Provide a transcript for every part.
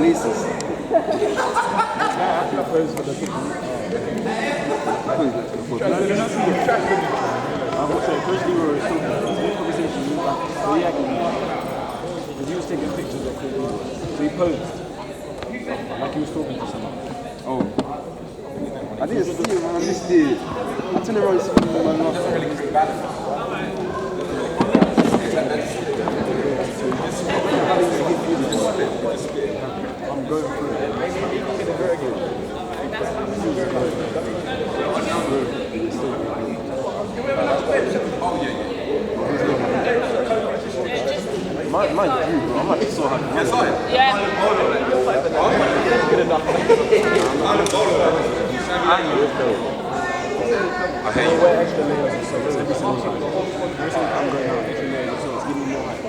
nieces. Firstly, we were talking about this conversation, because he was taking pictures of people, so he posed, like he was talking to someone. Oh. I didn't see him, man, I missed it. I turned around and saw him, man, I'm going through it. Mine's you, bro. I'm like so happy. Yeah. Good enough. I hate you. Wear extra layers and stuff every single time. Every single time I'm going out, extra layers and stuff. Give me more hype.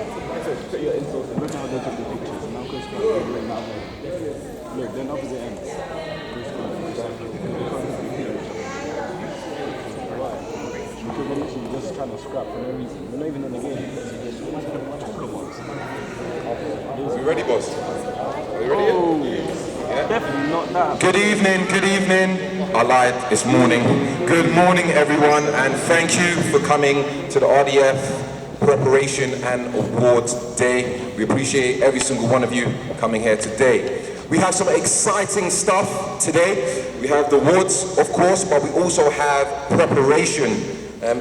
Put your insults and look how they took the pictures. And now Coast Guard is doing that way. Look, they're on opposite ends. Coast Guard is exactly. Because they're literally just trying to scrap for no reason. They're not even in the game. You ready, boss? Are you ready? Oh, yeah. Definitely not that. Good evening, good evening. I lied, it's morning. Good morning, everyone, and thank you for coming to the RDF Preparation and Awards Day. We appreciate every single one of you coming here today. We have some exciting stuff today. We have the awards, of course, but we also have preparation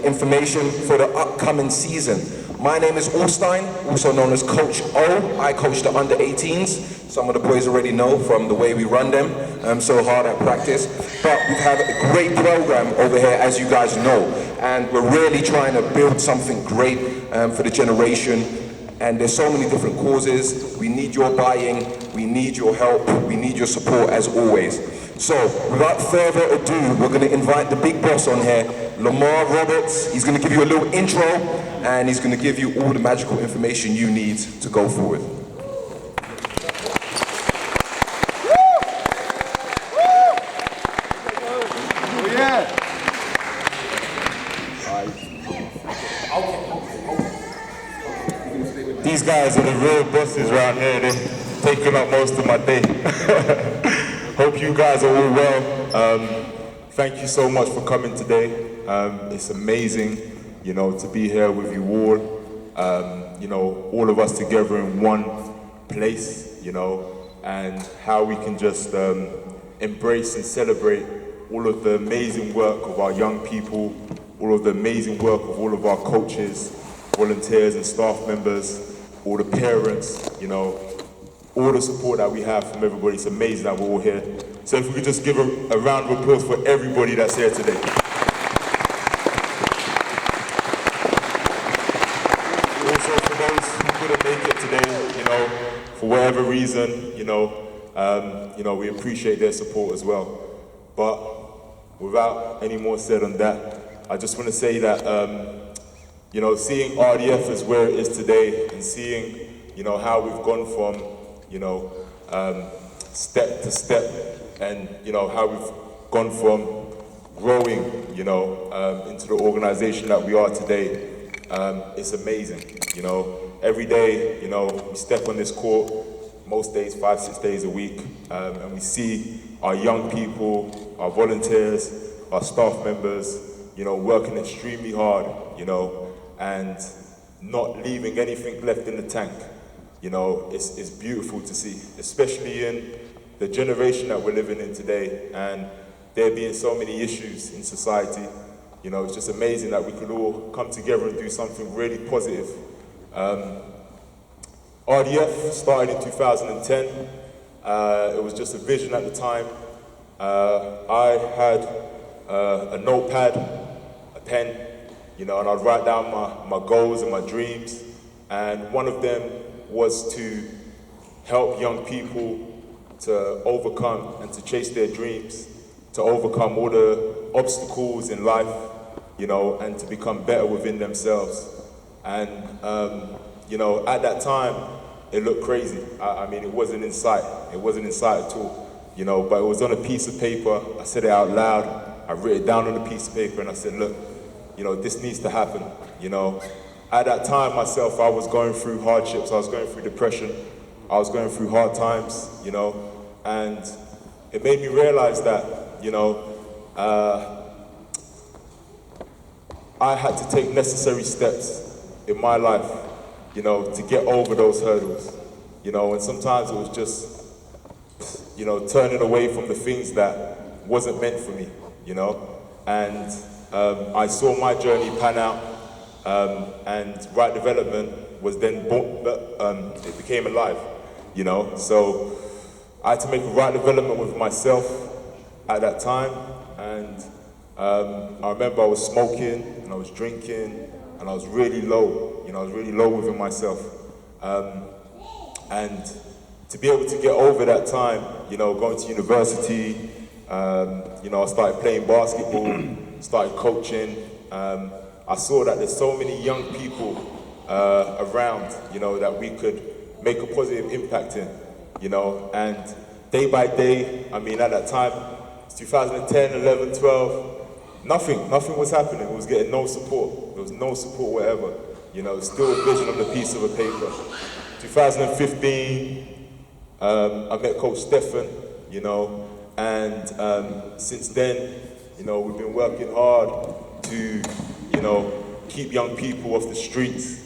information for the upcoming season. My name is Allstein, also known as Coach O. I coach the under-18s. Some of the boys already know from the way we run them. I'm so hard at practice. But we have a great program over here, as you guys know. And we're really trying to build something great for the generation. And there's so many different causes. We need your buy-in, we need your help, we need your support as always. So, without further ado, we're going to invite the big boss on here, Lamar Roberts. He's going to give you a little intro, and he's going to give you all the magical information you need to go forward. These guys are the real bosses around here. They're taking up most of my day. Hope you guys are all well. Thank you so much for coming today. It's amazing, you know, to be here with you all. You know, all of us together in one place, you know, and how we can just embrace and celebrate all of the amazing work of our young people, all of the amazing work of all of our coaches, volunteers and staff members, all the parents, you know, all the support that we have from everybody. It's amazing that we're all here. So if we could just give a round of applause for everybody that's here today. Also for those who couldn't make it today, you know, for whatever reason, you know, we appreciate their support as well. But without any more said on that, I just want to say that, you know, seeing RDF as where it is today and seeing, you know, how we've gone from, you know, step to step and, you know, how we've gone from growing, you know, into the organization that we are today, it's amazing, you know. Every day, you know, we step on this court, most days, 5-6 days a week, and we see our young people, our volunteers, our staff members, you know, working extremely hard, you know, and not leaving anything left in the tank. You know, it's beautiful to see, especially in the generation that we're living in today, and there being so many issues in society. You know, it's just amazing that we could all come together and do something really positive. RDF started in 2010. It was just a vision at the time. I had a notepad, a pen, you know, and I'd write down my goals and my dreams. And one of them was to help young people to overcome and to chase their dreams, to overcome all the obstacles in life, you know, and to become better within themselves. And, you know, at that time, it looked crazy. I mean, it wasn't in sight. It wasn't in sight at all, you know, but it was on a piece of paper. I said it out loud. I wrote it down on a piece of paper and I said, look, you know, this needs to happen, you know. At that time myself, I was going through hardships. I was going through depression. I was going through hard times, you know, and it made me realize that, you know, I had to take necessary steps in my life, you know, to get over those hurdles, you know, and sometimes it was just, you know, turning away from the things that wasn't meant for me, you know, and I saw my journey pan out, and right development was then born, it became alive, you know, so I had to make a right development with myself at that time, and I remember I was smoking and I was drinking and I was really low, you know, I was really low within myself, and to be able to get over that time, you know, going to university, you know, I started playing basketball, started coaching. I saw that there's so many young people around, you know, that we could make a positive impact in, you know, and day by day, I mean, at that time, 2010, 11, 12, nothing was happening. It was getting no support. There was no support whatever, you know, still a vision on the piece of a paper. 2015, I met Coach Stefan, you know, and since then, you know, we've been working hard to, you know, keep young people off the streets,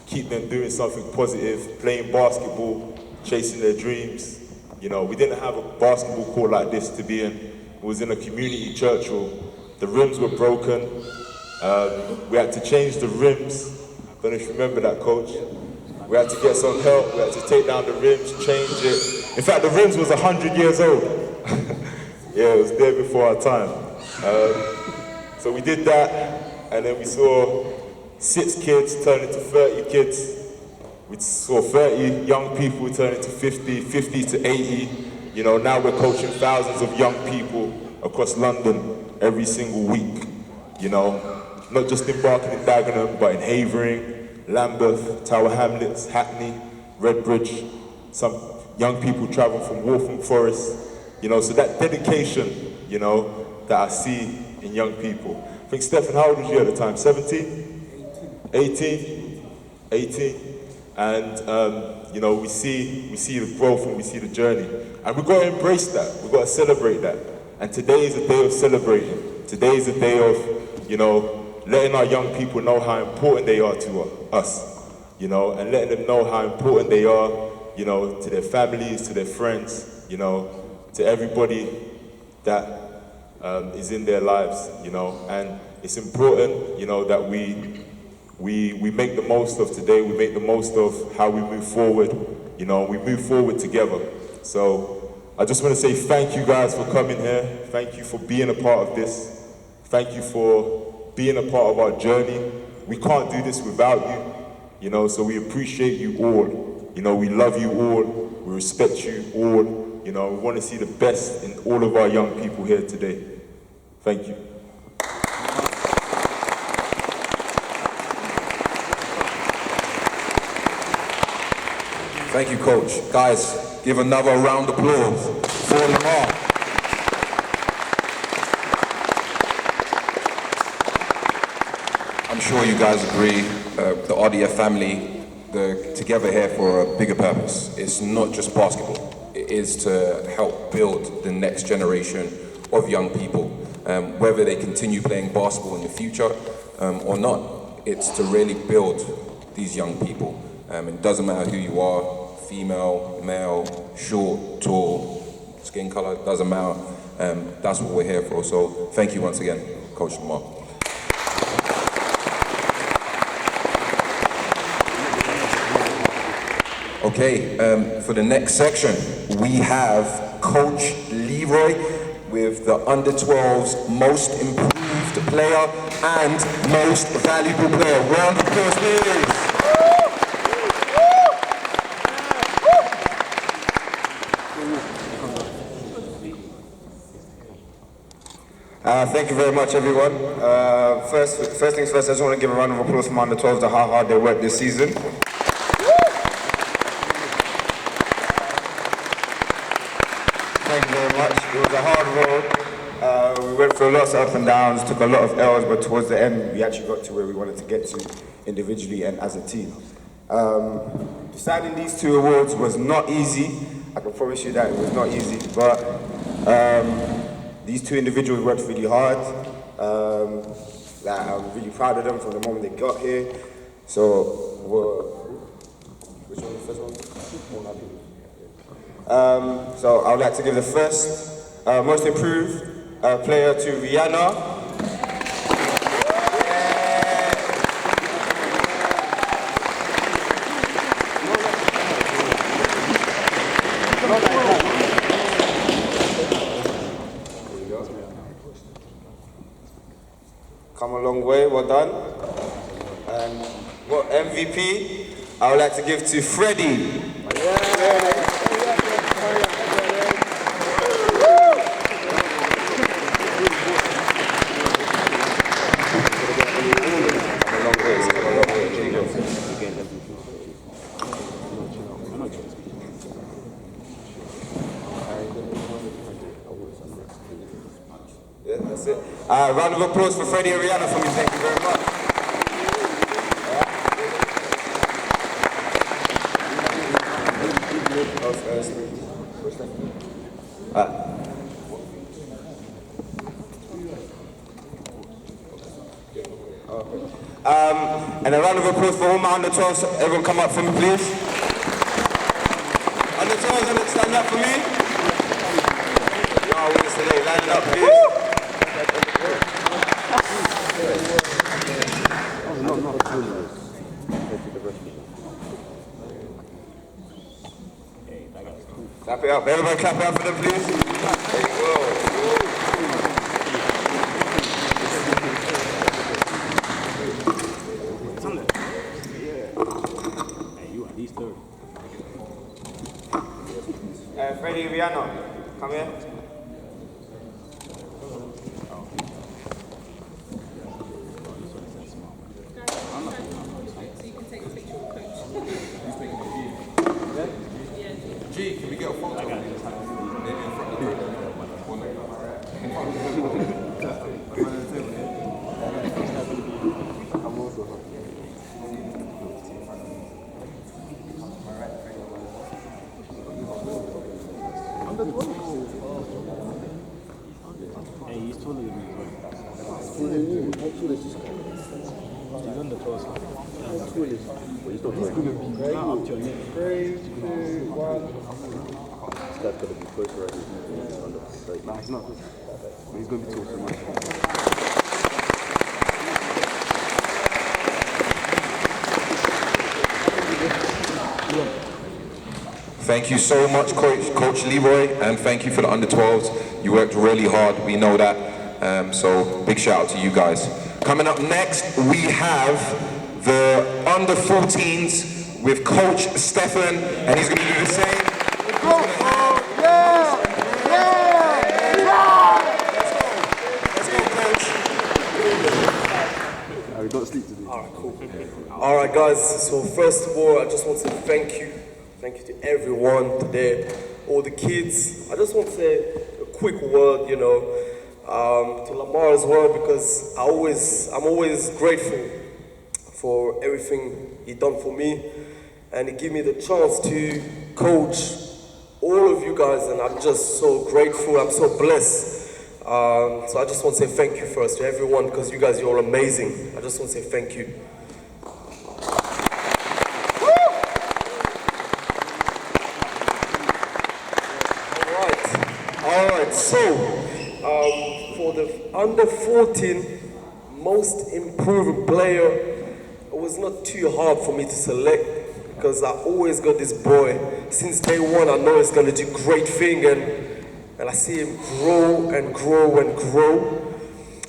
keep them doing something positive, playing basketball, chasing their dreams. You know, we didn't have a basketball court like this to be in. It was in a community church hall. The rims were broken. We had to change the rims. I don't know if you remember that, Coach. We had to get some help. We had to take down the rims, change it. In fact, the rims was 100 years old. Yeah, it was there before our time. So we did that, and then we saw 6 kids turn into 30 kids. We saw 30 young people turn into 50, 50 to 80. You know, now we're coaching thousands of young people across London every single week. You know, not just in Barking and Dagenham, but in Havering, Lambeth, Tower Hamlets, Hackney, Redbridge. Some young people travel from Waltham Forest. You know, so that dedication, you know, that I see in young people. I think, Stefan, how old was you at the time? 17? 18? 18? And, you know, we see the growth and we see the journey. And we've got to embrace that. We've got to celebrate that. And today is a day of celebrating. Today is a day of, you know, letting our young people know how important they are to us, you know, and letting them know how important they are, you know, to their families, to their friends, you know, to everybody that is in their lives, you know. And it's important, you know, that we make the most of today, we make the most of how we move forward, you know, we move forward together. So I just want to say thank you guys for coming here. Thank you for being a part of this. Thank you for being a part of our journey. We can't do this without you, you know, so we appreciate you all. You know, we love you all, we respect you all. You know, we want to see the best in all of our young people here today. Thank you. Thank you, Coach. Guys, give another round of applause for Lamar. I'm sure you guys agree, the RDF family, they're together here for a bigger purpose. It's not just basketball. It is to help build the next generation of young people, whether they continue playing basketball in the future or not. It's to really build these young people. It doesn't matter who you are, female, male, short, tall, skin color, doesn't matter. That's what we're here for. So thank you once again, Coach Lamar. Okay, for the next section, we have Coach Leroy with the Under-12's Most Improved Player and Most Valuable Player. Round of applause, please. Thank you very much, everyone. First things first, I just want to give a round of applause for my Under-12s to how hard they worked this season. Thank you very much. It was a hard road. We went through lots of ups and downs, took a lot of L's, but towards the end, we actually got to where we wanted to get to individually and as a team. Deciding these two awards was not easy. I can promise you that it was not easy, but these two individuals worked really hard. I'm really proud of them from the moment they got here. So, which one was the first one? So I would like to give the first most improved player to Rihanna. Come a long way, well done. And what MVP I would like to give to Freddie. Yeah, that's it. Round of applause for Freddie and Rihanna for me. Thank you very much. And a round of applause for all my under 12s. Everyone come up for me, please. Under 12s, stand up for me. No, we're today. Line it up, please. Clap it up. Everybody clap it up for them, please. There you go. Freddie Rihanna, come here. G, can we get a photo? Maybe in front of the Hey, he's taller than me as well. Taller than you? How tall is this guy? He's under 12. How tall is he? He's going to be up to your neck. 3, 2, 1. This guy's going to be closer right here. He's under 30. Nah, he's not. But he's going to be tall so much. Thank you so much, Coach Leroy, and thank you for the under 12s. You worked really hard, we know that. So big shout out to you guys. Coming up next, we have the under 14s with Coach Stefan, and he's going to do the same. Don't sleep today. Alright, cool. Alright guys, so first of all, I just want to thank you. Thank you to everyone today, all the kids. I just want to say a quick word, to Lamar as well, because I'm always grateful for everything he done for me, and he gave me the chance to coach all of you guys, and I'm just so grateful, I'm so blessed. So I just want to say thank you first to everyone, because you guys, you're amazing. I just want to say thank you. Alright, so for the under 14 most improved player, it was not too hard for me to select, because I always got this boy. Since day one, I know he's going to do great thing, and I see him grow and grow and grow.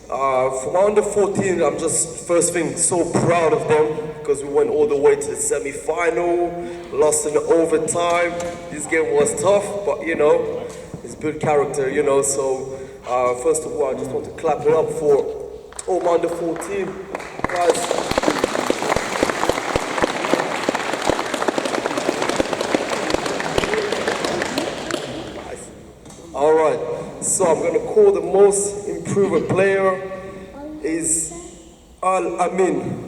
For my under 14, I'm just, first thing, so proud of them, because we went all the way to the semi-final, lost in the overtime. This game was tough, but he's built character, so first of all, I just want to clap it up for all my under 14 guys. Alright, so I'm going to call the most improved player is Al-Amin.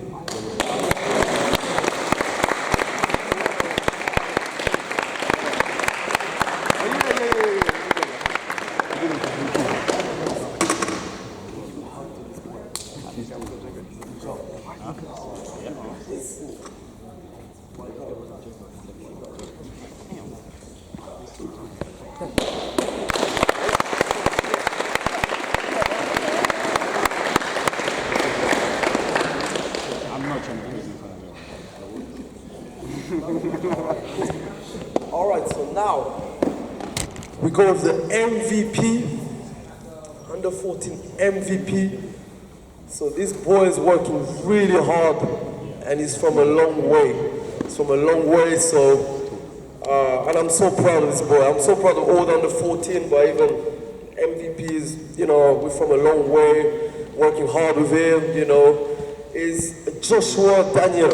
I'm not trying to do this in front of everyone. All right, so now we go with the MVP, under 14 MVP. So this boy is working really hard, and he's from a long way. He's from a long way, so and I'm so proud of this boy. I'm so proud of all the under 14, but even MVPs. You know, we're from a long way, working hard with him. You know, is Joshua Daniel.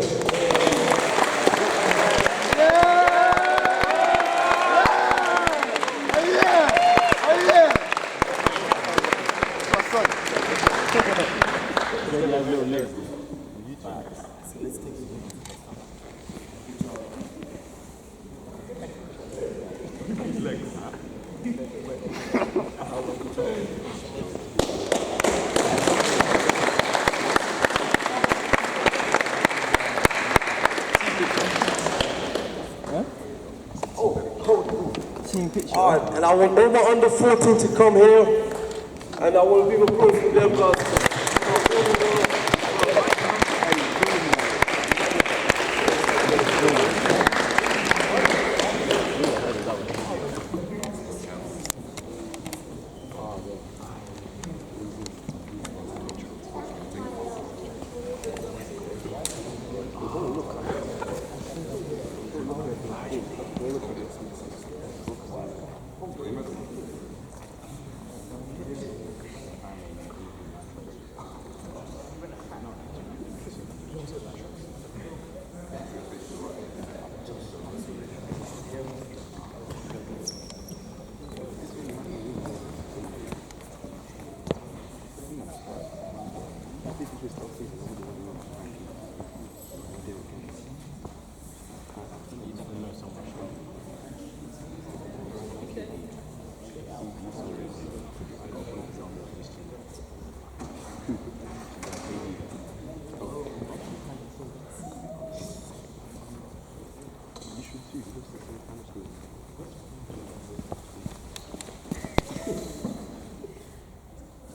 All right, and I want all my under 14 to come here, and I want to give applause for them guys.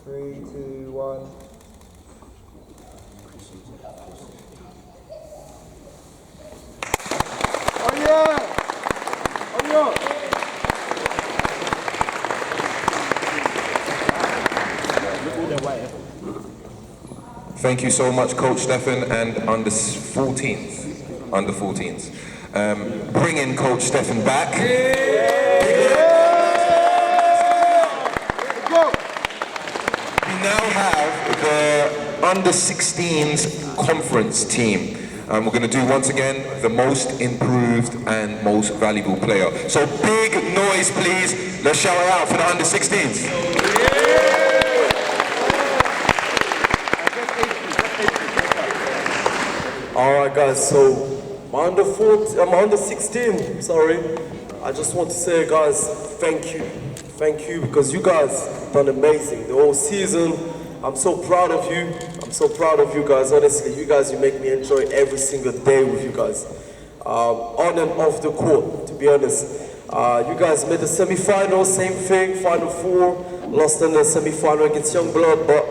Three, two, one. Oh yeah! Oh yeah! Thank you so much, Coach Stefan, and under 14s. Under 14s. Bring in Coach Stefan back. We now have the under 16s conference team. We're going to do once again the most improved and most valuable player. So big noise, please. Let's shout it out for the under 16s. All right, guys. So my under 14, I'm under 16. Sorry. I just want to say, guys, thank you, because you guys done amazing the whole season. I'm so proud of you. I'm so proud of you guys. Honestly, you guys, you make me enjoy every single day with you guys, on and off the court. To be honest, you guys made the semi-final, same thing, Final Four, lost in the semi-final against Youngblood, but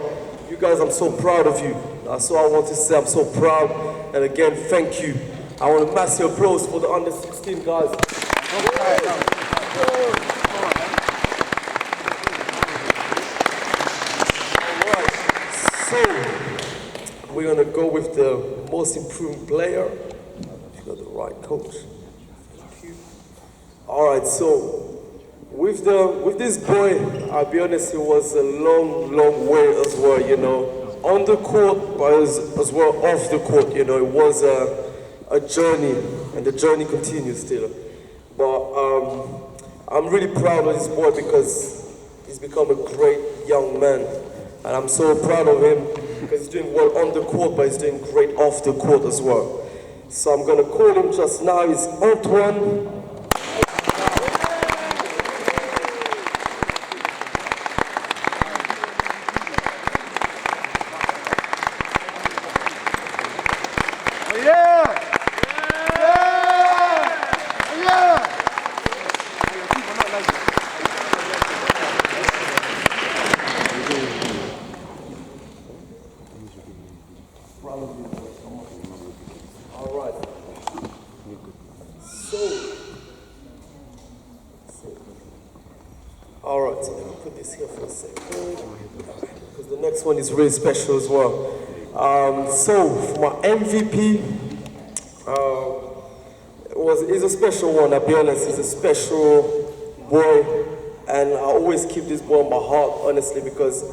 you guys, I'm so proud of you. That's all I want to say. I'm so proud, and again, thank you. I want a massive applause for the under 16 guys. So, we're gonna go with the most improved player. You got the right coach. Thank you. All right, so with this boy, I'll be honest, it was a long way as well. You know, on the court, but as well off the court. You know, it was a journey, and the journey continues still. But I'm really proud of this boy because he's become a great young man. And I'm so proud of him because he's doing well on the court, but he's doing great off the court as well. So I'm going to call him just now. He's Antoine. All right. All right, so let me put this here for a second, because the next one is really special as well. So for my MVP, is a special one. I'll be honest, he's a special boy, and I always keep this boy on my heart, honestly, because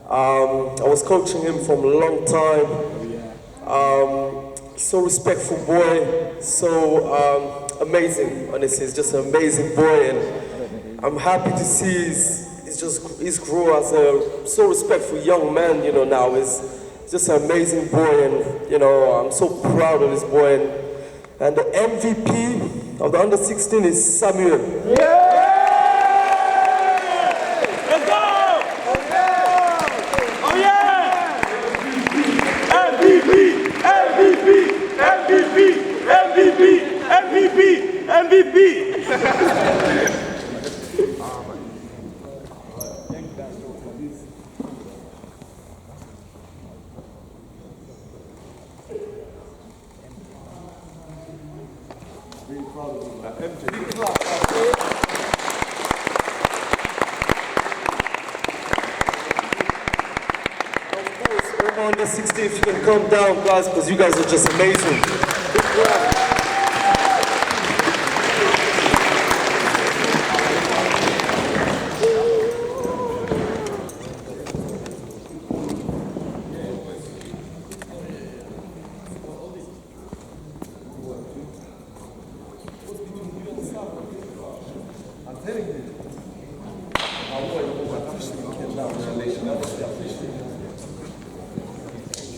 I was coaching him from a long time. So respectful boy, so amazing. Honestly, he's just an amazing boy, and I'm happy to see he's grown as a so respectful young man. You know, now he's just an amazing boy, and you know I'm so proud of this boy. And the MVP of the under-16 is Samuel. Let's go! Oh yeah! MVP! MVP! MVP! MVP! MVP! Under 16, if you can come down, guys, because you guys are just amazing.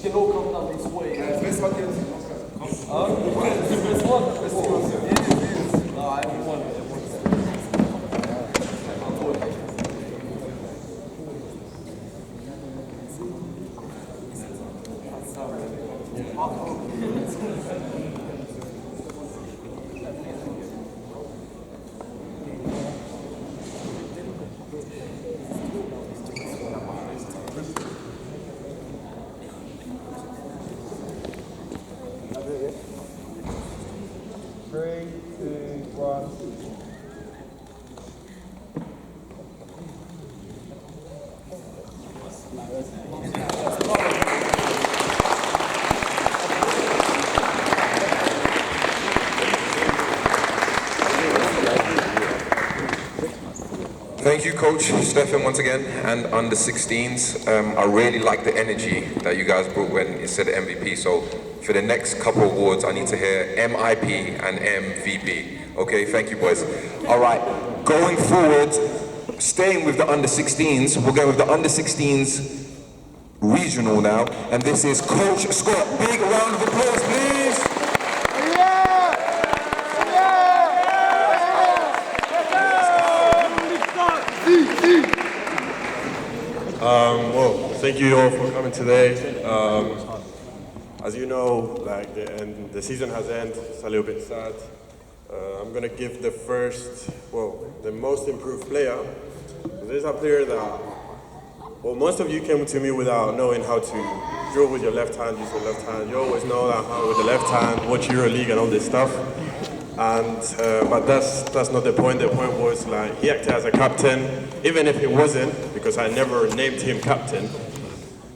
You can all come down this way. Thank you, Coach Stefan, once again, and under 16s. I really like the energy that you guys brought when you said MVP. So for the next couple awards, I need to hear MIP and MVP. Okay, thank you, boys. All right, going forward, staying with the under 16s, we're going with the under 16s regional now, and this is Coach Scott. Big round of applause, please. Well, thank you all for coming today. As you know, like the season has ended. It's a little bit sad. I'm gonna give the the most improved player. There's a player that, well, most of you came to me without knowing how to drill with your left hand, use your left hand. You always know that how with the left hand, watch EuroLeague and all this stuff. And but that's not the point. The point was like he acted as a captain, even if he wasn't, because I never named him captain.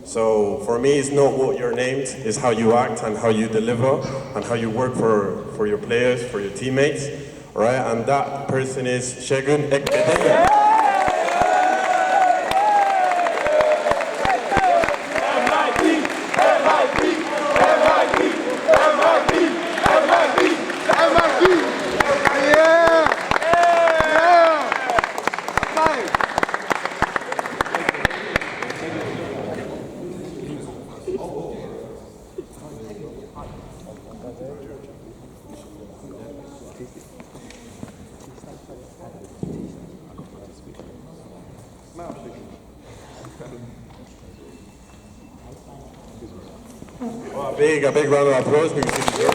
So for me, it's not what you're named, it's how you act and how you deliver and how you work for your players, for your teammates, right? And that person is Shegun Ekpedemi. a big round of applause because he deserves it.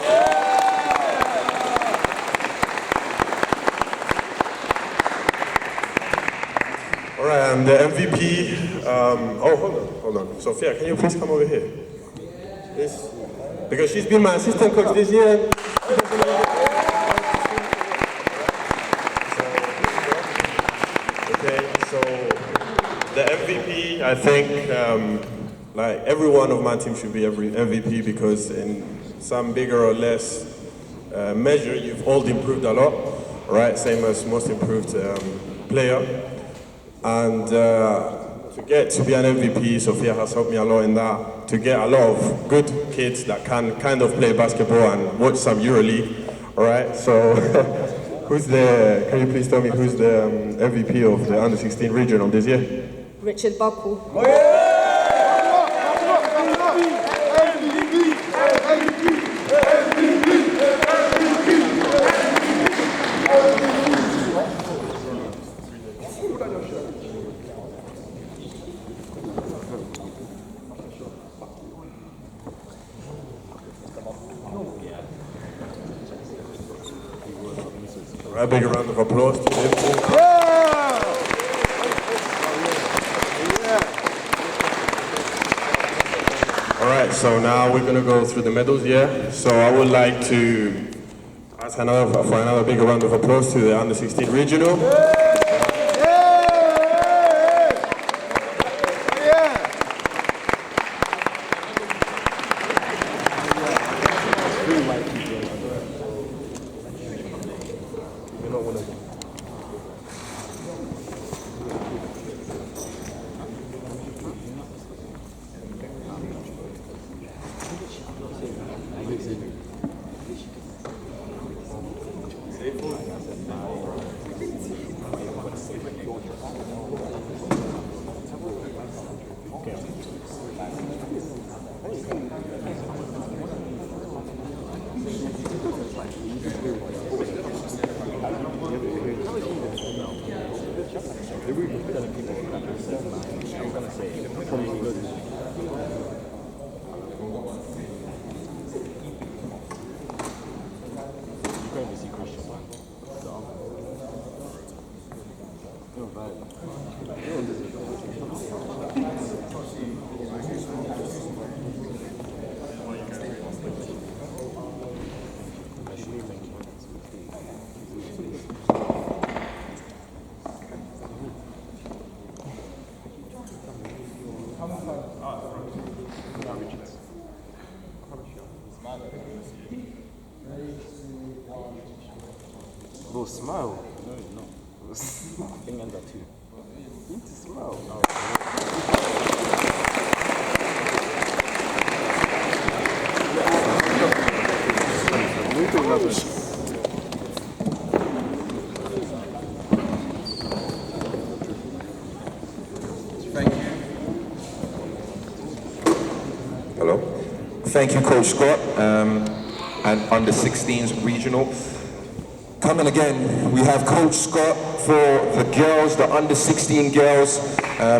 All right, and the MVP, hold on. Sophia, can you please come over here? Yes. Because she's been my assistant coach this year. Okay, so the MVP, I think, like every one of my team should be every MVP because in some bigger or less measure, you've all improved a lot, right? Same as most improved player. And to get to be an MVP, Sophia has helped me a lot in that, to get a lot of good kids that can kind of play basketball and watch some EuroLeague, all right? So can you please tell me who's the MVP of the Under-16 regional this year? Richard Buckle. A big round of applause to him. All right, so now we're gonna go through the medals, yeah? So I would like to ask for another big round of applause to the Under-16 regional. Bro, smile. No, no. I think I'm that too. You need to smile. Hello. Thank you, Coach Scott, and Under-16s regional. Coming again, we have Coach Scott for the girls, the Under-16 girls.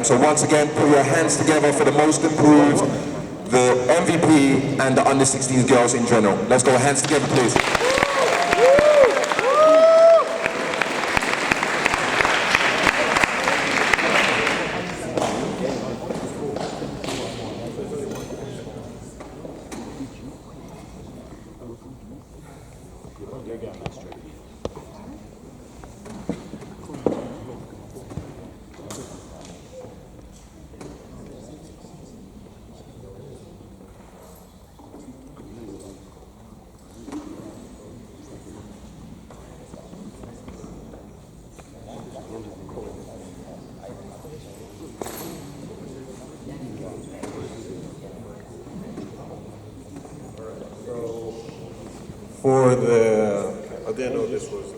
So once again, put your hands together for the most improved, the MVP, and the Under-16 girls in general. Let's go, hands together, please. I didn't know this was.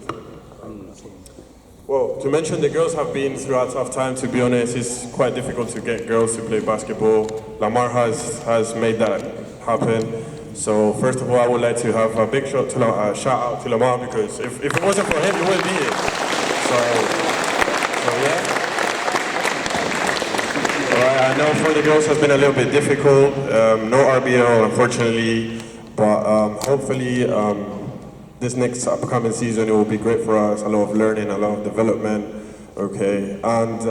Well, to mention the girls have been through a tough time, to be honest. It's quite difficult to get girls to play basketball. Lamar has made that happen. So first of all, I would like to have a big shout out to Lamar, because if it wasn't for him, he wouldn't be here. So yeah. All right, I know for the girls has been a little bit difficult. No RBL, unfortunately, but hopefully this next upcoming season it will be great for us. A lot of learning, a lot of development. Okay, and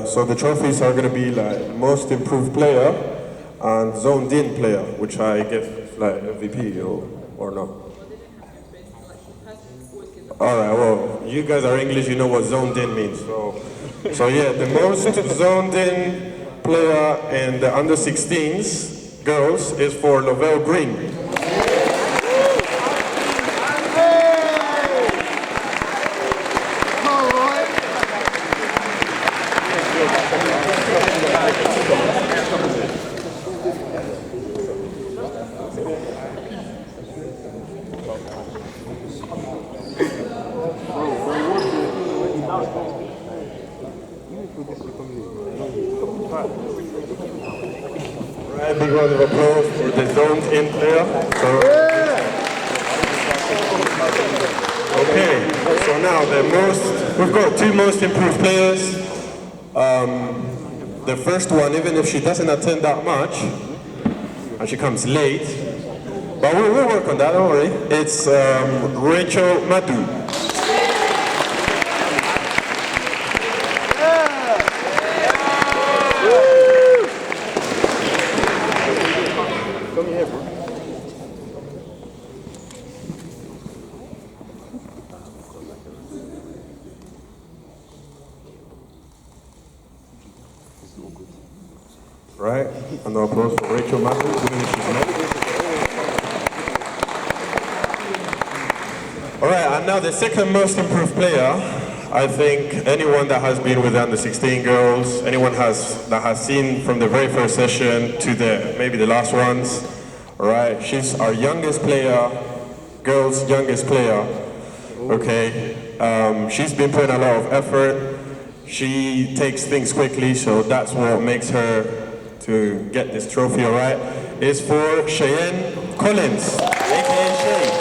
so the trophies are going to be like most improved player and zoned in player, which I guess like MVP or not. All right, well, you guys are English, you know what zoned in means. So yeah, the most zoned in player in the under 16s girls is for Lovell Green. Right, big round of applause for the zoned in player. Okay, so now we've got two most improved players. The first one, even if she doesn't attend that much, and she comes late, but we'll work on that, don't worry. It's Rachel Madu. Right, and applause for Rachel Matthews, even if she's not. All right, and now the second most improved player. I think anyone that has been with the under 16 girls, anyone that has seen from the very first session to maybe the last ones. All right, she's our youngest player, girls' youngest player. Okay, she's been putting a lot of effort. She takes things quickly, so that's what makes her to get this trophy, all right, is for Cheyenne Collins, aka Shay.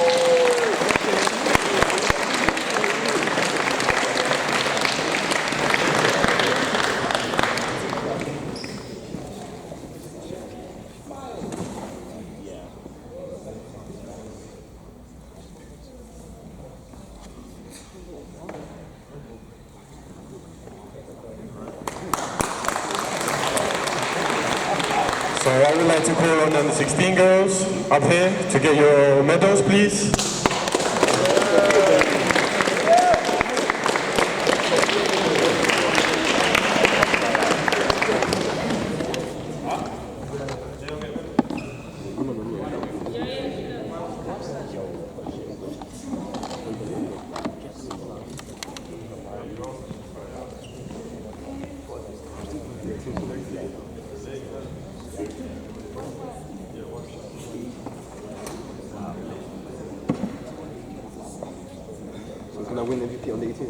So I would like to call on the 16 girls up here to get your medals, please. Can I win MVP on the 18?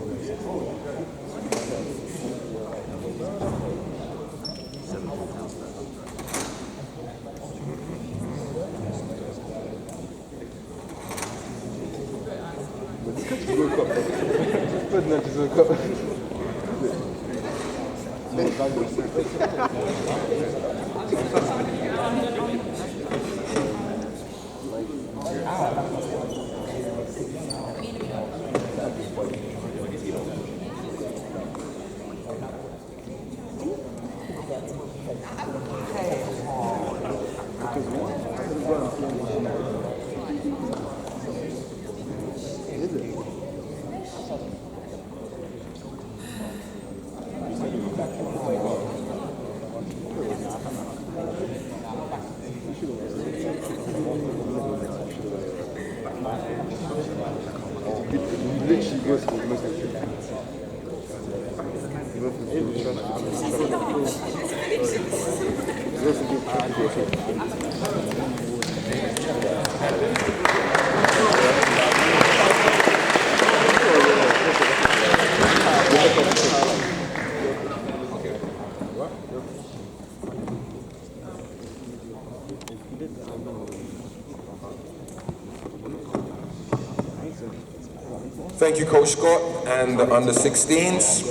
But this country's World Cup. Ferdinand's World Cup. Literally goes to the most Thank you, Coach Scott, and the under 16s.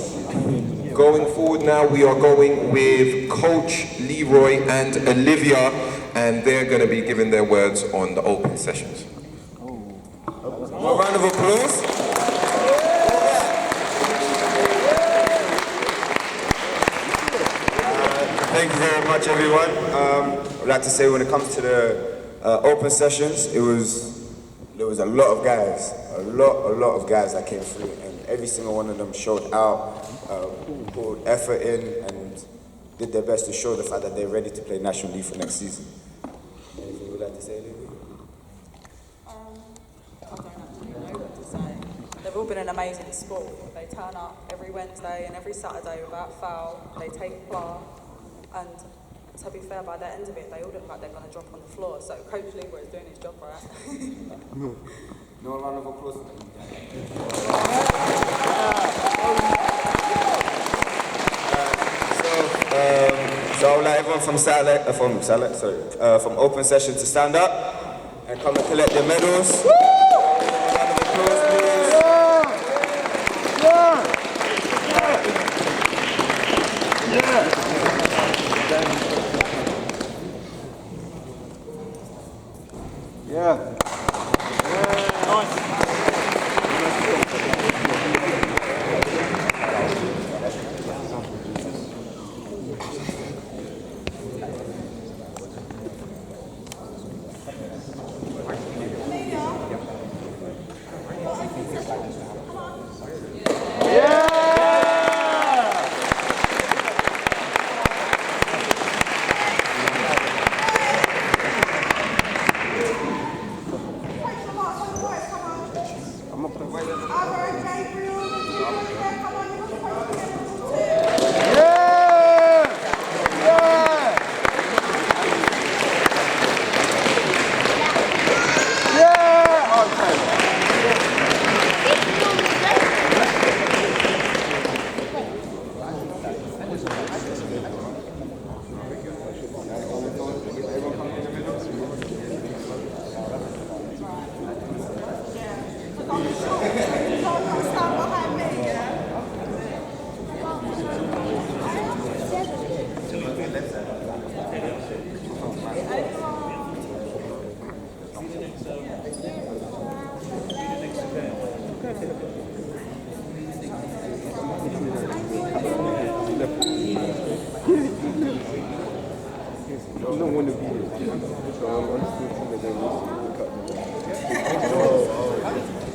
Going forward now, we are going with Coach Leroy, and Olivia, and they're going to be giving their words on the open sessions. One round of applause. Thank you very much, everyone. I'd like to say when it comes to the open sessions, there was a lot of guys, a lot of guys that came through, and every single one of them showed out, put effort in, and did their best to show the fact that they're ready to play National League for next season. Anything you would like to say, Olivia? I don't actually know what to say. They've all been an amazing sport. They turn up every Wednesday and every Saturday without foul. They take part, and to be fair, by the end of it, they all look like they're going to drop on the floor. So Coach Leroy is doing his job right. No round of applause. So I would like everyone from open session to stand up and come and collect their medals. Round of applause, please.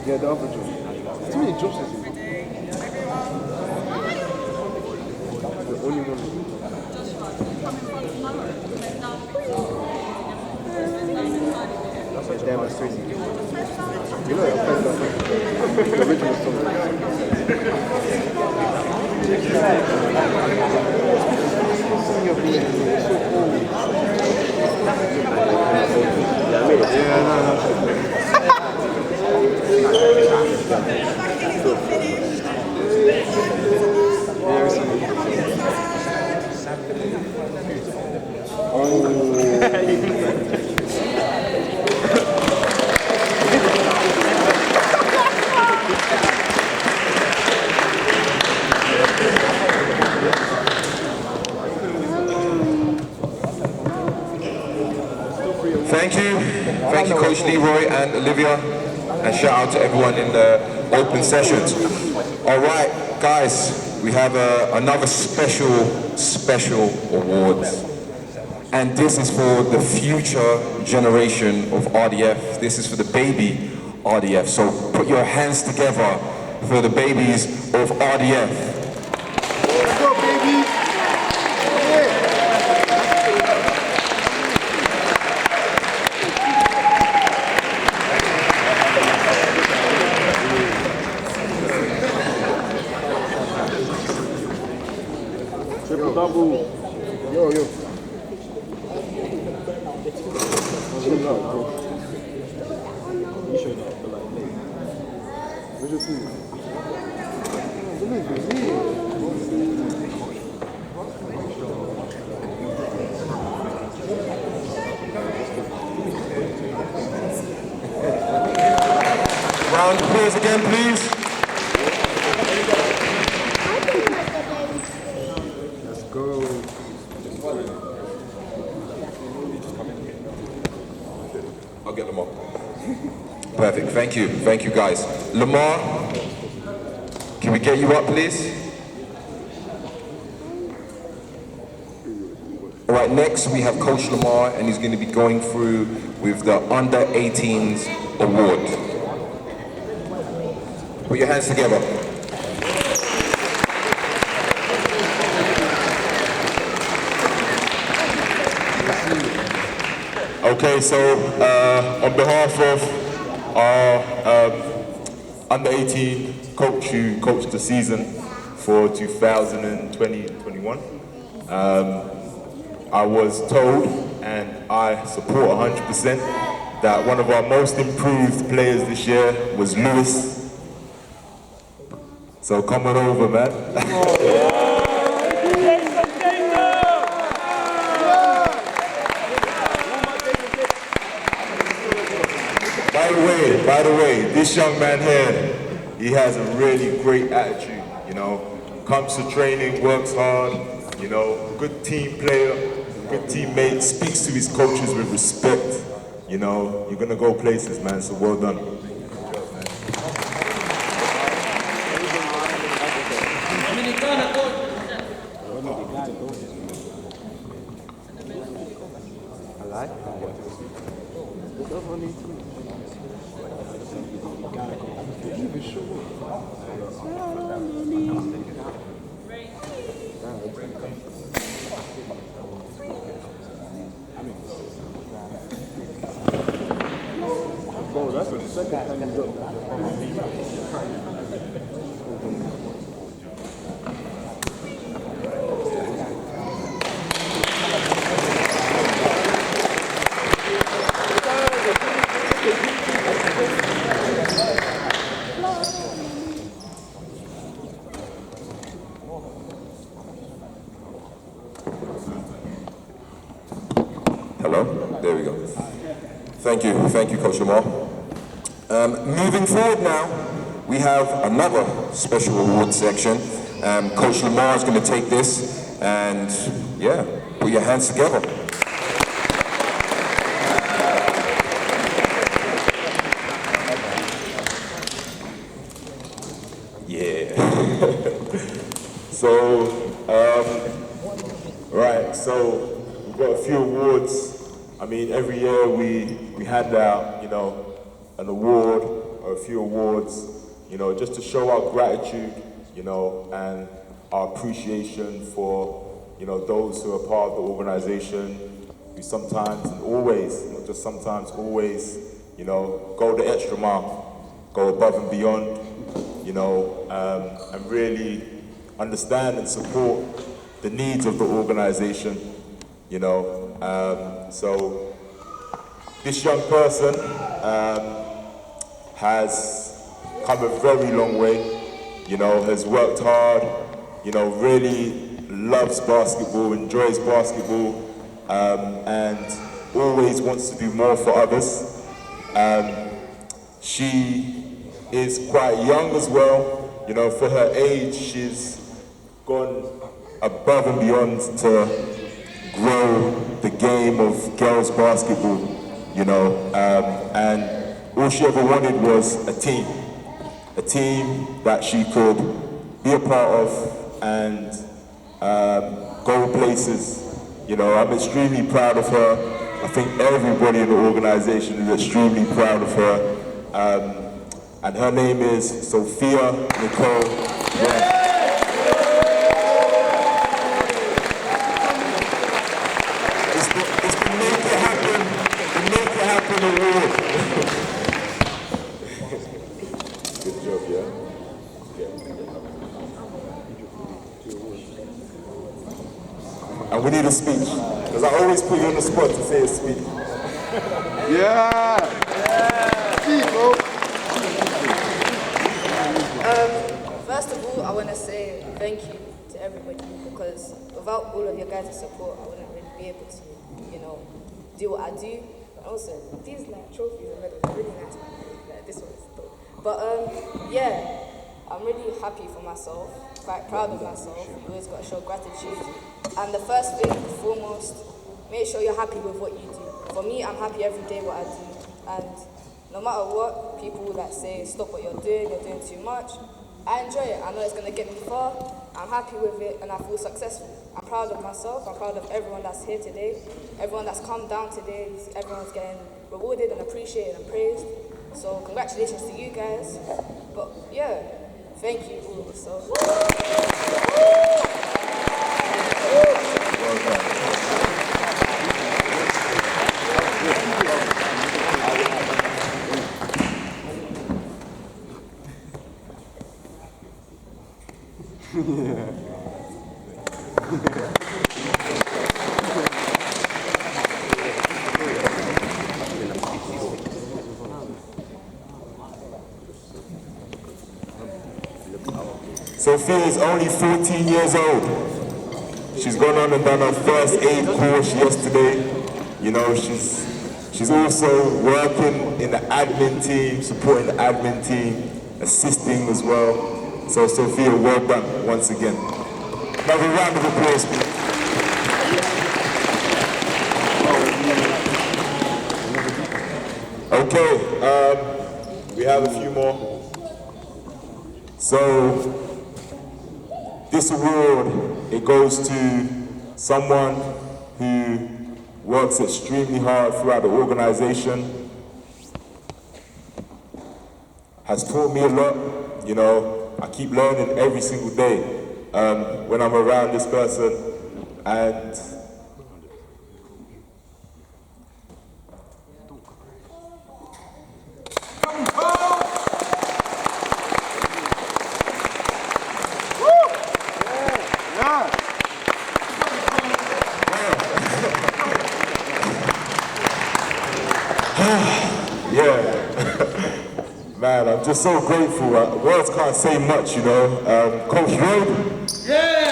Yeah, the other job. It's too many jobs, I think. The only one. That's damn, that's crazy. You know, I played the original Thank you, Coach Leroy and Olivia, and shout out to everyone in the open sessions. All right, guys, we have another special award, and this is for the future generation of RDF. This is for the baby RDF. So put your hands together for the babies of RDF. Let's go, baby! Triple double. Yo. You showed up, but like, where's your team? Round of applause again, please. Let's go. Perfect. Thank you guys. Lamar, can we get you up, please? All right, next we have Coach Lamar, and he's going to be going through with the Under 18s award. Put your hands together. Okay, so on behalf of our under 18 coach who coached the season for 2020-21, I was told, and I support 100%, that one of our most improved players this year was Lewis. So come on over, man. By the way, this young man here, he has a really great attitude, you know. Comes to training, works hard, you know, good team player, good teammate, speaks to his coaches with respect. You know, you're gonna go places, man, so well done. Hello? There we go. Thank you, Coach Lamar. Moving forward now, we have another special award section. Coach Lamar is going to take this, and yeah, put your hands together. Yeah. Right, so we've got a few awards. I mean, every year we hand out, you know, an award or a few awards, you know, just to show our gratitude, you know, and our appreciation for, you know, those who are part of the organization, who sometimes and always, not just sometimes, always, you know, go the extra mile, go above and beyond, you know, and really understand and support the needs of the organization, you know. So this young person has come a very long way, you know, has worked hard, you know, really loves basketball, enjoys basketball, and always wants to do more for others. She is quite young as well, you know, for her age, she's gone above and beyond to grow the game of girls basketball, you know, and all she ever wanted was a team that she could be a part of and go places. You know, I'm extremely proud of her. I think everybody in the organization is extremely proud of her. And her name is Sophia Nicole Brown. Award. Good job, yeah? And we need a speech, because I always put you on the spot to say a speech. First of all, I want to say thank you to everybody, because without all of your guys' support, I wouldn't really be able to, you know, do what I do. Also, these like trophies and medals are really nice, man. Like, this one is dope. But yeah, I'm really happy for myself, quite proud of myself. You always got to show gratitude. And the first thing, foremost, make sure you're happy with what you do. For me, I'm happy every day what I do. And no matter what, people that say stop what you're doing too much. I enjoy it. I know it's going to get me far. I'm happy with it and I feel successful. I'm proud of myself. I'm proud of everyone that's here today, everyone that's come down today. Everyone's getting rewarded and appreciated and praised. So congratulations to you guys. But yeah, thank you all. So. Sophia is only 14 years old. She's gone on and done her first aid course yesterday. You know, she's also working in the admin team, supporting the admin team, assisting as well. So Sophia, well done once again. Another round of applause, please. Okay, we have a few more. So, this award, it goes to someone who works extremely hard throughout the organization, has taught me a lot. You know, I keep learning every single day when I'm around this person, and man, I'm just so grateful. Words can't say much, you know. Coach Road. Yeah!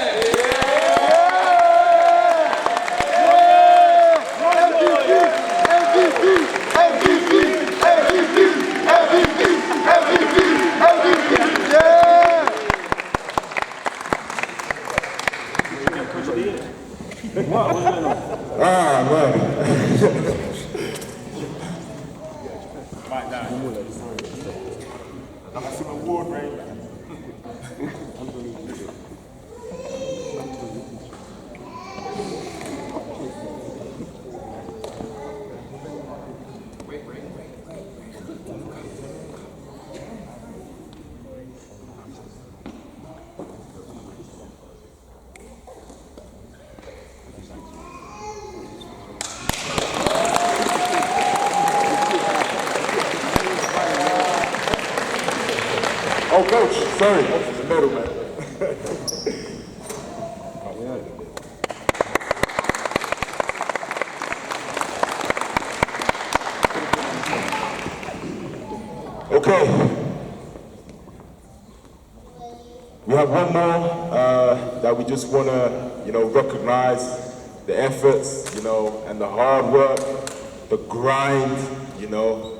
Ah, man. That's an award, right? Oh, coach, sorry, the middle man. Okay. We have one more that we just want to, you know, recognize the efforts, you know, and the hard work, the grind, you know,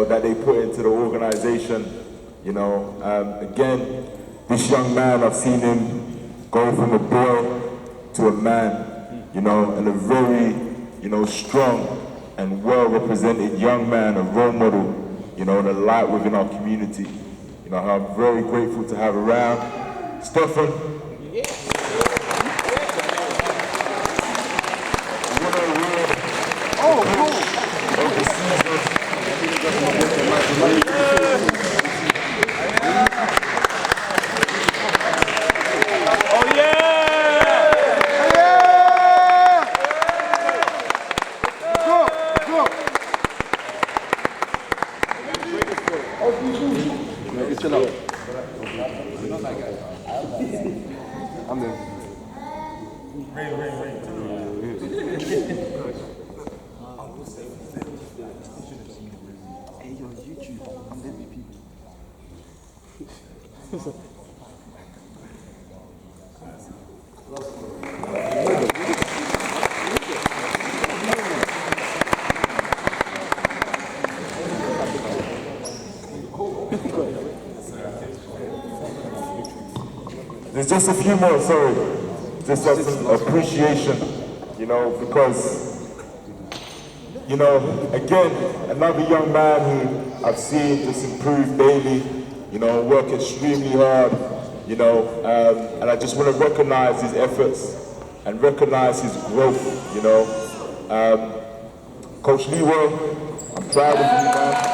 that they put into the organization. You know, again, this young man, I've seen him go from a boy to a man, you know, and a very, you know, strong and well-represented young man, a role model, you know, and a light within our community. You know, I'm very grateful to have around. Stefan. There's just a few more, sorry. Just some appreciation, you know, because you know, again, another young man who I've seen just improve daily, you know, work extremely hard, you know, and I just want to recognize his efforts and recognize his growth, you know. Coach Leroy, I'm proud of you, man.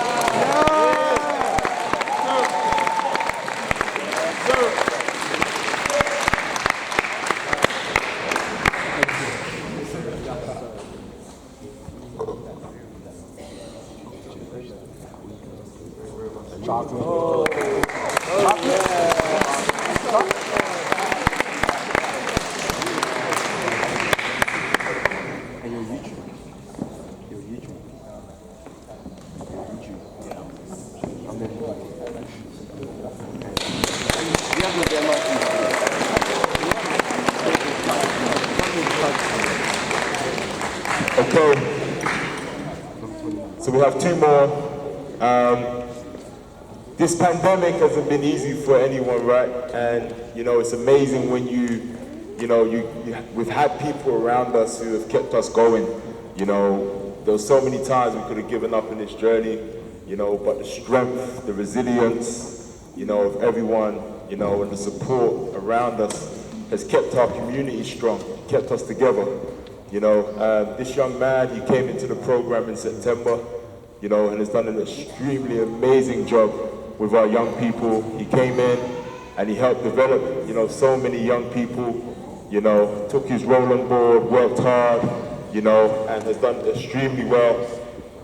Okay, so we have two more. This pandemic hasn't been easy for anyone, right? And you know, it's amazing when we've had people around us who have kept us going. You know, there were so many times we could have given up in this journey, you know, but the strength, the resilience, you know, of everyone, you know, and the support around us has kept our community strong, kept us together. You know, this young man, he came into the program in September, you know, and has done an extremely amazing job with our young people. He came in and he helped develop, you know, so many young people, you know, took his role on board, worked hard, you know, and has done extremely well.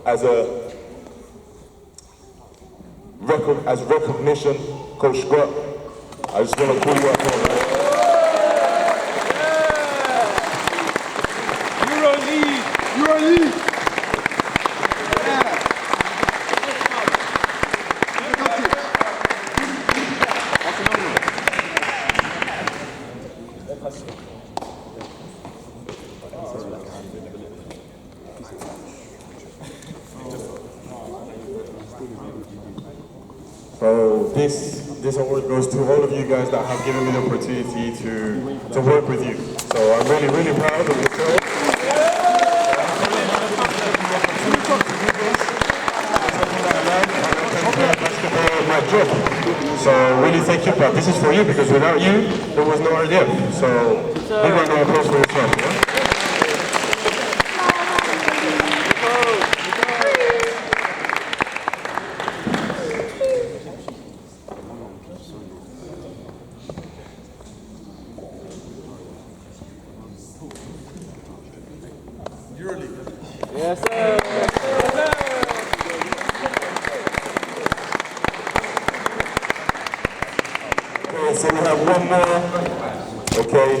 As recognition, Coach Scott, I just want to call you up here. You're a lead. So this award goes to all of you guys that have given me the opportunity to work with you. So I'm really, really proud of yourself. My job. So really thank you, but this is for you because without you, there was no RDF. So big round of applause for yourself. Yeah? Yes, sir. Okay, so we have one more. Okay.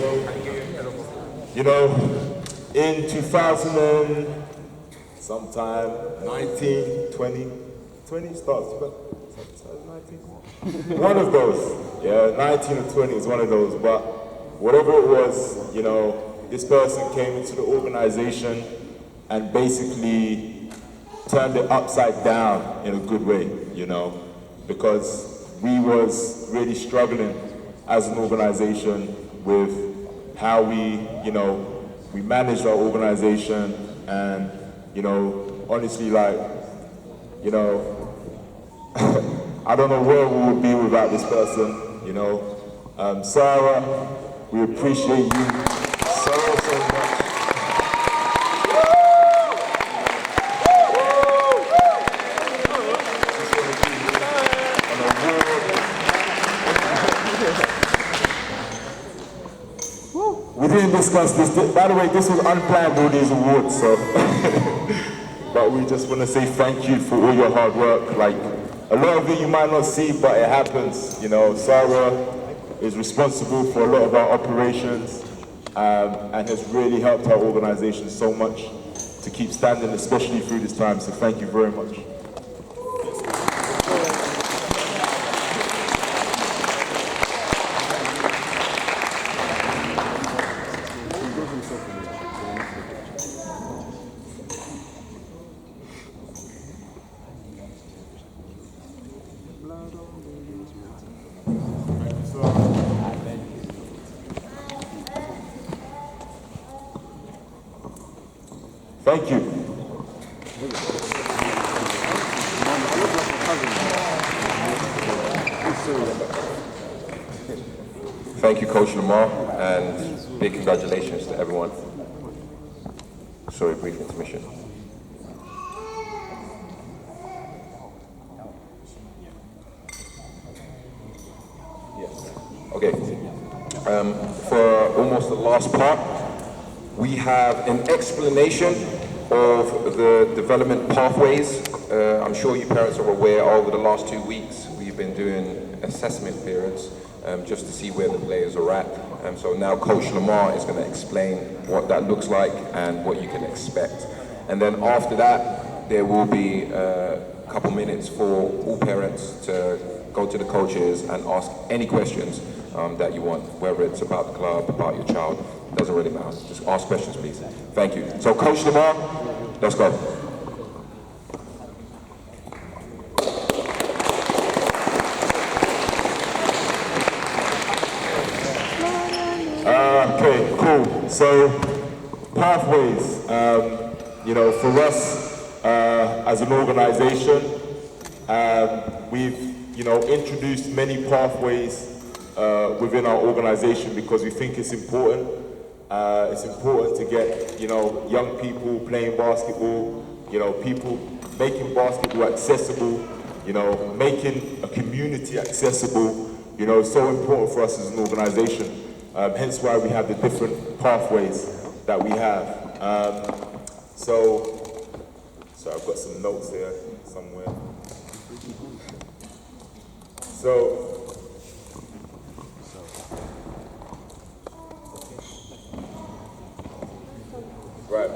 You know, in 2000 and sometime 19, 20 starts, 19? One of those. Yeah, 19 or 20 is one of those. But whatever it was, you know, this person came into the organization and basically turned it upside down in a good way, you know, because we was really struggling as an organization with how we, you know, we managed our organization and, you know, honestly, like, you know, I don't know where we would be without this person, you know. Sarah, we appreciate you so much. We didn't discuss this. By the way, this was unplanned, all these awards, so. But we just want to say thank you for all your hard work. Like, a lot of it you might not see, but it happens. You know, Sarah is responsible for a lot of our operations and has really helped our organization so much to keep standing, especially through this time. So thank you very much. Thank you. Thank you, Coach Lamar, and big congratulations to everyone. Sorry, brief intermission. Okay. For almost the last part, we have an explanation of the development pathways. I'm sure you parents are aware over the last 2 weeks we've been doing assessment periods just to see where the players are at. So now Coach Lamar is going to explain what that looks like and what you can expect. And then after that, there will be a couple minutes for all parents to go to the coaches and ask any questions that you want, whether it's about the club, about your child, doesn't really matter. Just ask questions, please. Thank you. So Coach Lamar, let's go. Okay, cool. So, pathways. You know, for us as an organization, we've, you know, introduced many pathways within our organization because we think it's important. It's important to get, you know, young people playing basketball, you know, people making basketball accessible, you know, making a community accessible, you know, so important for us as an organization. Hence why we have the different pathways that we have. So I've got some notes here somewhere. Right.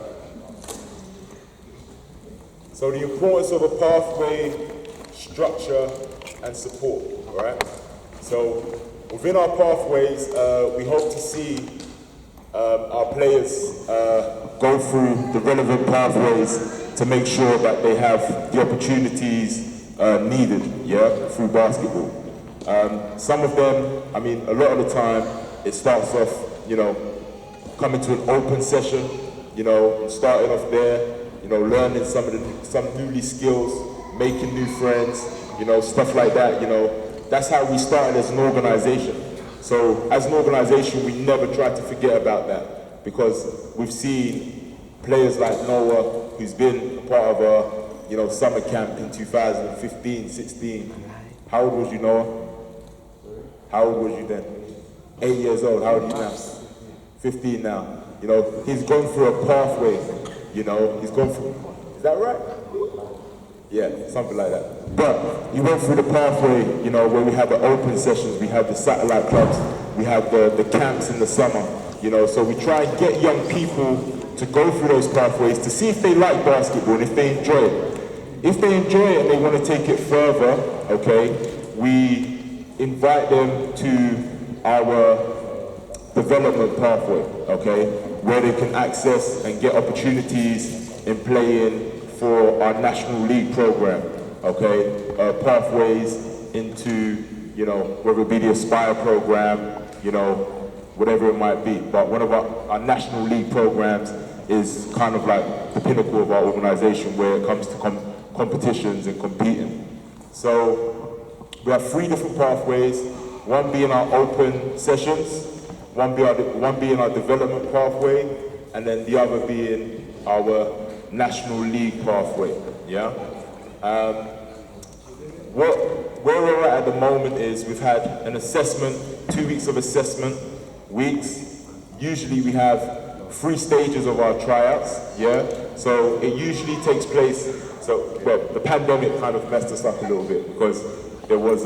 So the importance of a pathway, structure, and support, right? So within our pathways, we hope to see our players go through the relevant pathways to make sure that they have the opportunities needed, yeah, through basketball. Some of them, I mean, a lot of the time, it starts off, you know, coming to an open session, you know, starting off there, you know, learning some newly skills, making new friends, you know, stuff like that, you know. That's how we started as an organization. So as an organization, we never try to forget about that because we've seen players like Noah, who's been a part of a, you know, summer camp in 2015, 16. How old was you, Noah? How old was you then? 8 years old. How old are you now? 15 now. You know, he's gone through a pathway. You know, he's gone through. Is that right? Yeah, something like that. But he went through the pathway, you know, where we have the open sessions, we have the satellite clubs, we have the camps in the summer, you know, so we try and get young people to go through those pathways to see if they like basketball and if they enjoy it. If they enjoy it and they want to take it further, okay, we invite them to our development pathway, okay, where they can access and get opportunities in playing for our National League program, okay? Pathways into, you know, whether it be the Aspire program, you know, whatever it might be. But one of our National League programs is kind of like the pinnacle of our organization where it comes to competitions and competing. So we have 3 different pathways, one being our open sessions, one being our development pathway, and then the other being our National League pathway, yeah? Where we're at the moment is we've had an assessment, 2 weeks of assessment weeks. Usually we have 3 stages of our tryouts, yeah? So it usually takes place, well, the pandemic kind of messed us up a little bit because there was,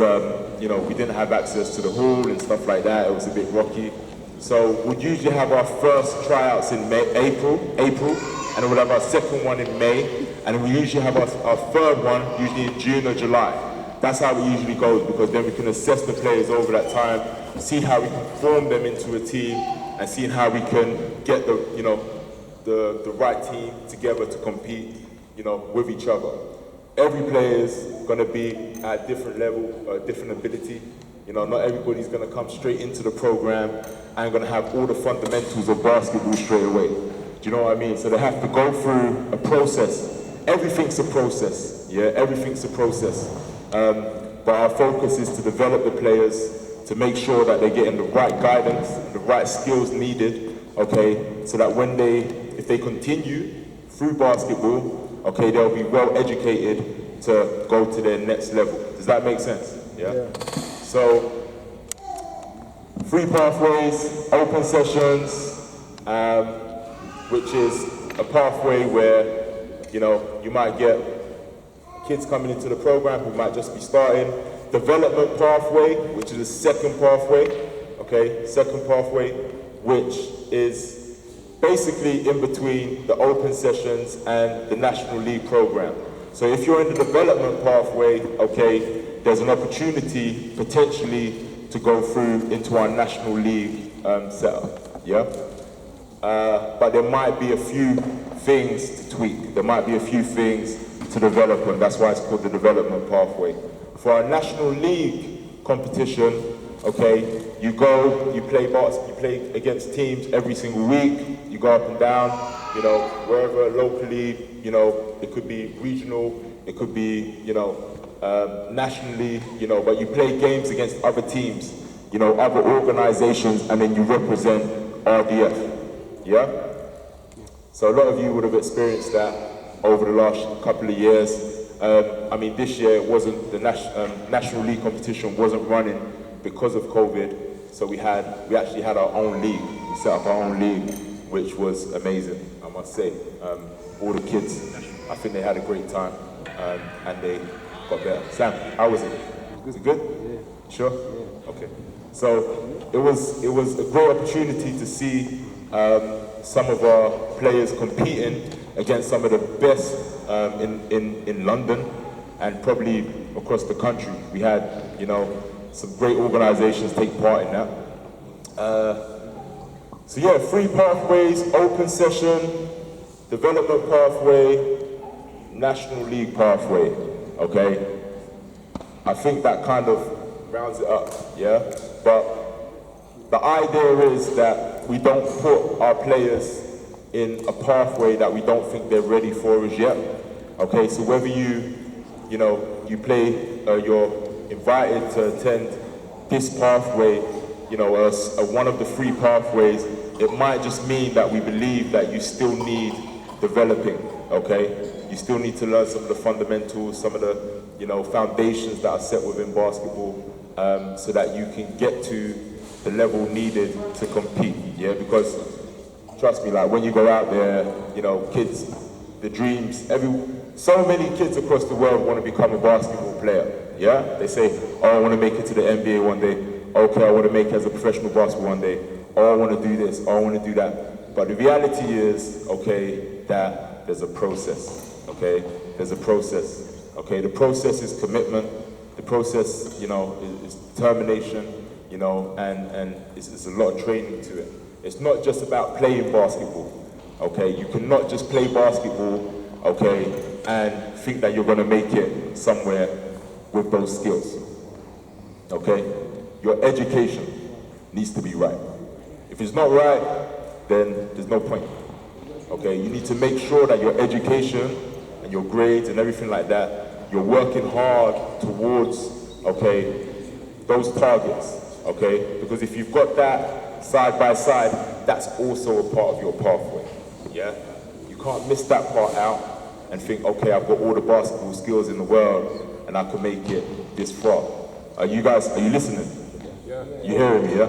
you know, we didn't have access to the hall and stuff like that. It was a bit rocky. So we'd usually have our first tryouts in April, and then we'll have our second one in May, and we usually have our third one usually in June or July. That's how it usually goes because then we can assess the players over that time, see how we can form them into a team, and seeing how we can get the, you know, the right team together to compete, you know, with each other. Every player is going to be at a different level, different ability. You know, not everybody's going to come straight into the program and going to have all the fundamentals of basketball straight away. Do you know what I mean? So they have to go through a process. Everything's a process, yeah? Everything's a process. But our focus is to develop the players, to make sure that they're getting the right guidance, the right skills needed, okay, so that if they continue through basketball, okay, they'll be well educated to go to their next level. Does that make sense? Yeah? So, free pathways, open sessions, which is a pathway where, you might get kids coming into the program who might just be starting. Development pathway, which is a second pathway, okay? Second pathway, which is basically in between the open sessions and the National League program. So if you're in the development pathway, okay, there's an opportunity potentially to go through into our National League setup, yeah? But there might be a few things to tweak. There might be a few things to develop, and that's why it's called the development pathway. For our National League competition, okay, you play against teams every single week. You go up and down, wherever locally, it could be regional, it could be, nationally, but you play games against other teams, other organizations, and then you represent RDF, yeah? So a lot of you would have experienced that over the last couple of years. This year it wasn't, the National League competition wasn't running because of COVID, so we actually had our own league. We set up our own league, which was amazing, I must say. All the kids, I think they had a great time, and they got better. Sam, how was it? Was it good? Yeah. Sure? Yeah. Okay. So it was a great opportunity to see some of our players competing against some of the best in London and probably across the country. We had, some great organizations take part in that. So yeah, free pathways, open session, development pathway, National League pathway, okay? I think that kind of rounds it up, yeah? But the idea is that we don't put our players in a pathway that we don't think they're ready for as yet. Okay, so whether you play, you're invited to attend this pathway, as one of the free pathways, it might just mean that we believe that you still need developing, okay? You still need to learn some of the fundamentals, some of the, foundations that are set within basketball, so that you can get to the level needed to compete, yeah? Because trust me, like when you go out there, kids, the dreams, so many kids across the world want to become a basketball player, yeah? They say, oh, I want to make it to the NBA one day. Okay, I want to make it as a professional basketball one day. Oh, I want to do this, oh, I want to do that. But the reality is, okay, that there's a process, okay? There's a process, okay? The process is commitment. The process, is determination, and it's a lot of training to it. It's not just about playing basketball, okay? You cannot just play basketball, okay, and think that you're gonna make it somewhere with those skills, okay? Your education needs to be right. If it's not right, then there's no point, okay? You need to make sure that your education and your grades and everything like that, you're working hard towards, okay, those targets, okay? Because if you've got that side by side, that's also a part of your pathway, yeah? You can't miss that part out and think, okay, I've got all the basketball skills in the world and I can make it this far. Are you listening? Yeah. You hearing me, yeah?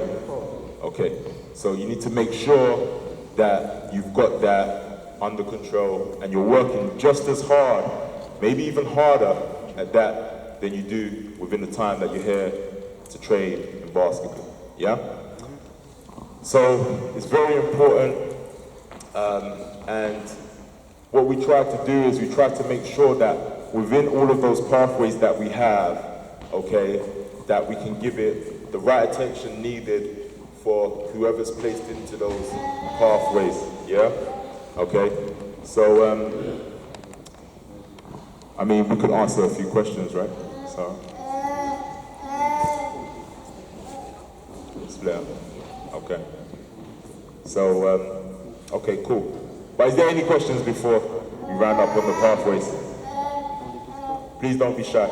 Okay, so you need to make sure that you've got that under control and you're working just as hard, maybe even harder at that than you do within the time that you're here to train in basketball, yeah? So it's very important, and what we try to do is we try to make sure that within all of those pathways that we have, okay, that we can give it the right attention needed for whoever's placed into those pathways, yeah? Okay, so, we could answer a few questions, right? So, split up. Okay. So, okay, cool. But is there any questions before we round up on the pathways? Please don't be shy.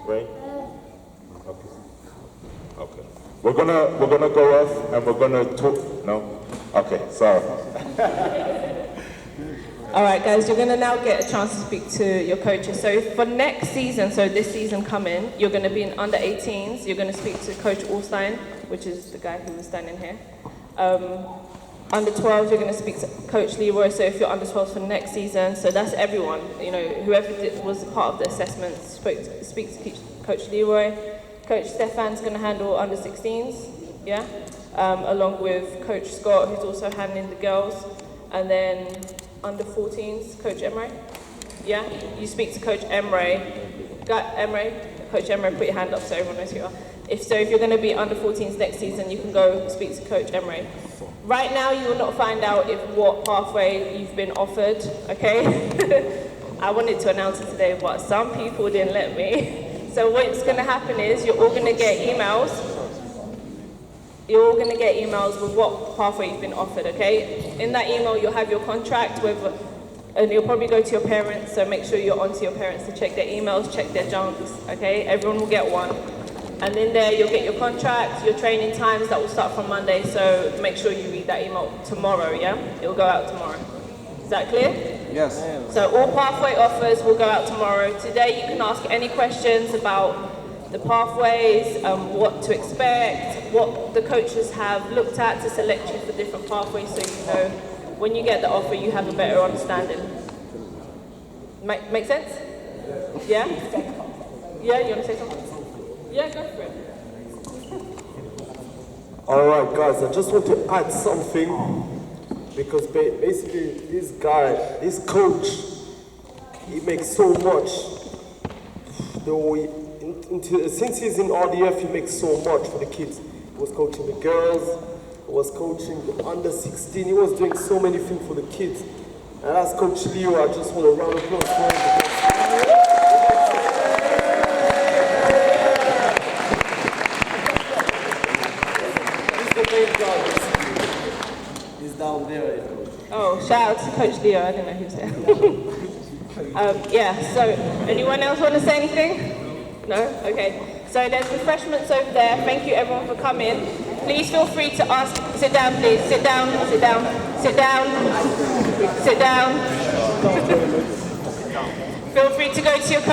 Right? we're gonna go off and we're gonna talk. No, okay, sorry. All right, guys, you're going to now get a chance to speak to your coaches. So for next season, so this season coming, you're going to be in under 18s. You're going to speak to Coach Allstein, which is the guy who was standing here. Under 12s, you're going to speak to Coach Leroy. So if you're under 12s for next season, so that's everyone. You know, whoever was part of the assessment, speak to Coach Leroy. Coach Stefan's going to handle under 16s, yeah, along with Coach Scott, who's also handling the girls, and then under 14s, Coach Emre. Yeah, you speak to Coach Emre. Coach Emre, put your hand up so everyone knows who you are. If you're going to be under 14s next season, you can go speak to Coach Emre. Right now, you will not find out what pathway you've been offered. Okay. I wanted to announce it today, but some people didn't let me. So what's going to happen is you're all going to get emails. You're all going to get emails with what pathway you've been offered, okay? In that email, you'll have your contract with, and you'll probably go to your parents, so make sure you're onto your parents to check their emails, check their junks, okay? Everyone will get one. And in there, you'll get your contract, your training times that will start from Monday, so make sure you read that email tomorrow, yeah? It'll go out tomorrow. Is that clear? Yes. So all pathway offers will go out tomorrow. Today, you can ask any questions about the pathways, what to expect, what the coaches have looked at to select you for different pathways, so you know when you get the offer you have a better understanding. Make sense? Yeah? Yeah, you want to say something? Yeah, go for it. All right, guys, I just want to add something because basically this coach, he makes so much. Since he's in RDF, he makes so much for the kids. He was coaching the girls, he was coaching the under 16, he was doing so many things for the kids. And as Coach Leo, I just want a round of applause for him. He's the main guy, basically. He's down there. Oh, shout out to Coach Leo, I don't know who's there. Yeah, so anyone else want to say anything? No? Okay. So there's refreshments over there. Thank you everyone for coming. Please feel free to ask. Sit down, please. Sit down. Sit down. Sit down. Sit down. Feel free to go to your